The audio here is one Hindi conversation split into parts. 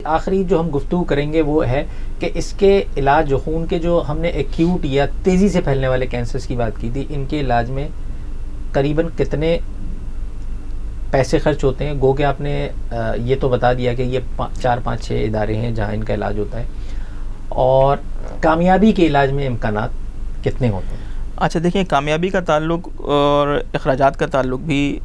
आखिरी जो हम गुफ्तगू करेंगे वो है कि इसके इलाज, जो खून के जो हमने एक्यूट या तेज़ी से फैलने वाले कैंसर्स की बात की थी, इनके इलाज में करीबन कितने पैसे खर्च होते हैं? गो के आपने ये तो बता दिया कि ये 4, 5, 6 इदारे हैं जहाँ इनका इलाज होता है, और कामयाबी के इलाज में इम्कानात कितने होते हैं? अच्छा देखिए, कामयाबी का ताल्लुक और अखराजात का ताल्लुक भी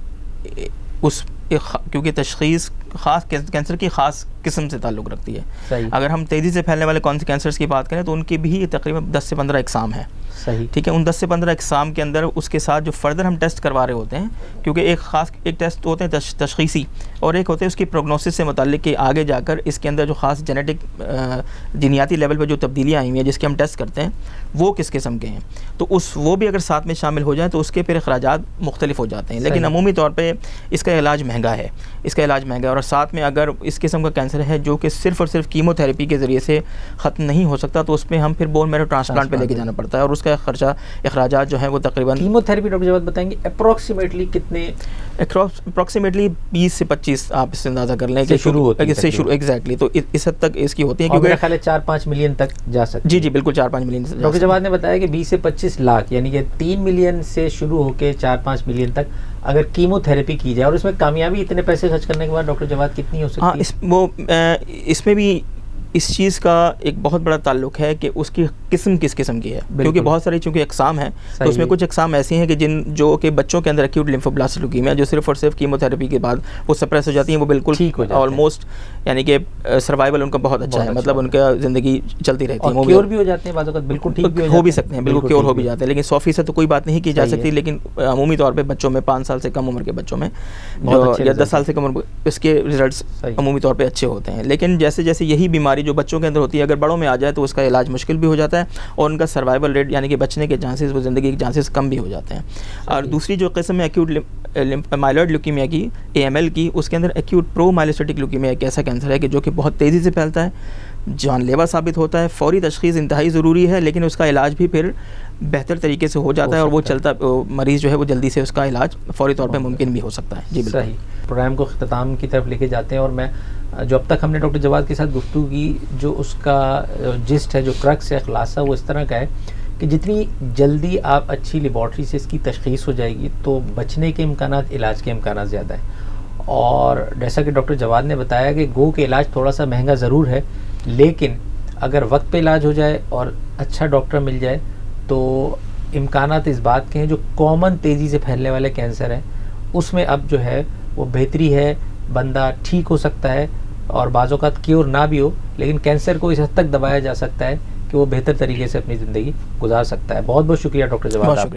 उस क्योंकि तशख़ीस ख़ास कैंसर की ख़ास किस्म से ताल्लुक़ रखती है। सही। अगर हम तेज़ी से फैलने वाले कौन से कैंसर्स की बात करें तो उनकी भी तकरीबन 10 से 15 इकसाम है। सही। ठीक है, उन 10 से 15 इकसाम के अंदर उसके साथ जो फर्दर हम टेस्ट करवा रहे होते हैं, क्योंकि एक टेस्ट होते हैं तशख़ीसी और एक होते हैं उसकी प्रोग्नोसिस से मुताल्लिक़ कि आगे जाकर इसके अंदर जो ख़ास जेनेटिक जीनियाती लेवल पर जो तब्दीलियाँ आई हुई हैं जिसके हम टेस्ट करते हैं वो किस किस्म के हैं, तो वो भी अगर साथ में शामिल हो जाए तो उसके फिर अखराजात मुख्तलिफ हो जाते हैं। लेकिन अमूमी तौर पर इसका इलाज महंगा है, और साथ में अगर इस किस्म का कैंसर है जो कि सिर्फ़ और सिर्फ कीमोथेरेपी के ज़रिए से ख़त्म नहीं हो सकता, तो उसमें हम फिर बोन मैरो ट्रांसप्लांट पे लेके जाना पड़ता है और उसका खर्चा अखराजात जो है वो तकरीबन। कीमोथेरेपी डॉक्टर जवाद बताएंगे अप्रॉक्सीमेटली कितने? अप्रॉक्सीमेटली 20 से 25 आप इससे अंदाज़ा कर लें कि शुरू होती है, इससे शुरू एग्जैक्टली, तो इस हद तक इसकी होती है क्योंकि मेरा ख्याल है 4-5 मिलियन तक जा सकती है। जी बिल्कुल 4-5 मिलियन। डॉक्टर जवाद ने बताया कि 20 से 25 लाख यानी कि 3 मिलियन से शुरू होकर 4-5 मिलियन तक अगर कीमोथेरेपी की जाए, और इसमें कामयाबी इतने पैसे खर्च करने के बाद डॉक्टर जवाद कितनी हो सकती है? इसमें भी इस चीज़ का एक बहुत बड़ा ताल्लुक है कि उसकी किस्म किस किस्म की है, क्योंकि बहुत सारी चूँकि अक़साम हैं तो उसमें कुछ अक़साम ऐसी हैं कि जो कि बच्चों के अंदर एक्यूट लिम्फोब्लास्टिक ल्यूकीमिया जो सिर्फ और सिर्फ कीमोथेरेपी के बाद वो सप्रेस हो जाती हैं, वो बिल्कुल ठीक हो जाती है, ऑलमोस्ट यानी कि सर्वाइवल उनका बहुत अच्छा है, मतलब उनका ज़िंदगी चलती रहती है, क्योर भी हो जाते हैं, बाज़ बिल्कुल ठीक भी हो भी सकते हैं, बिल्कुल क्योर हो भी जाते हैं, लेकिन 100% तो कोई बात नहीं की जा सकती, लेकिन अमूमी तौर पर बच्चों में 5 साल से कम उम्र के बच्चों में या 10 साल से कम उम्र, इसके रिजल्ट्स अमूमी तौर पर अच्छे होते हैं। लेकिन जैसे जैसे यही बीमारी जो बच्चों के अंदर होती है अगर बड़ों में आ जाए तो उसका इलाज मुश्किल भी हो जाता है और उनका सर्वाइवल रेट यानी कि बचने के चांसेस, वो ज़िंदगी के चांसेस कम भी हो जाते हैं। और दूसरी जो किस्म है एक्यूट माइलॉइड ल्यूकीमिया की, AML की, उसके अंदर एक्यूट प्रो माइलोसाइटिक ल्यूकीमिया एक ऐसा कैंसर है कि जो कि बहुत तेज़ी से फैलता है, जानलेवा साबित होता है, फौरी तशख़ीस इंतहाई ज़रूरी है, लेकिन उसका इलाज भी फिर बेहतर तरीके से हो जाता है और वो चलता मरीज़ जो है वो जल्दी से उसका इलाज फौरी तौर पर मुमकिन भी हो सकता है। जी बिल्कुल। सही। प्रोग्राम को ख़िताम की तरफ लेके जाते हैं, और मैं जो अब तक हमने डॉक्टर जवाद के साथ गुफ्तगू की, जो उसका जिस्ट है, जो क्रक्स है, ख़ुलासा वो इस तरह का है कि जितनी जल्दी आप अच्छी लेबॉर्ट्री से इसकी तशख़ीस हो जाएगी तो बचने के इम्कानात, इलाज के इम्कानात ज़्यादा है। और जैसा कि डॉक्टर जवाद ने बताया कि गो के इलाज थोड़ा सा महंगा ज़रूर है, लेकिन अगर वक्त पे इलाज हो जाए और अच्छा डॉक्टर मिल जाए तो इम्कानात इस बात के हैं, जो कॉमन तेज़ी से फैलने वाले कैंसर हैं उसमें अब जो है वो बेहतरी है, बंदा ठीक हो सकता है, और बाज़ औक़ात क्योर ना भी हो लेकिन कैंसर को इस हद तक दबाया जा सकता है कि वो बेहतर तरीके से अपनी ज़िंदगी गुजार सकता है। बहुत बहुत शुक्रिया डॉक्टर जवाद।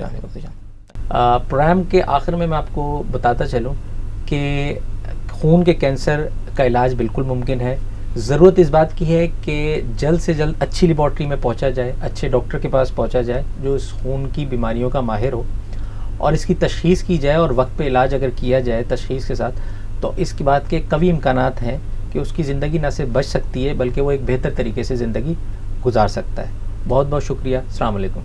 प्रोग्राम के आखिर में मैं आपको बताता चलूँ कि खून के कैंसर का इलाज बिल्कुल मुमकिन है। ज़रूरत इस बात की है कि जल्द से जल्द अच्छी लेबॉर्ट्री में पहुंचा जाए, अच्छे डॉक्टर के पास पहुंचा जाए जो इस खून की बीमारियों का माहिर हो, और इसकी तशख़ीस की जाए, और वक्त पे इलाज अगर किया जाए तशख़ीस के साथ तो इसकी बात के कभी इम्कानात हैं कि उसकी ज़िंदगी न सिर्फ बच सकती है बल्कि वो एक बेहतर तरीके से ज़िंदगी गुजार सकता है। बहुत बहुत शुक्रिया। अस्सलाम वालेकुम।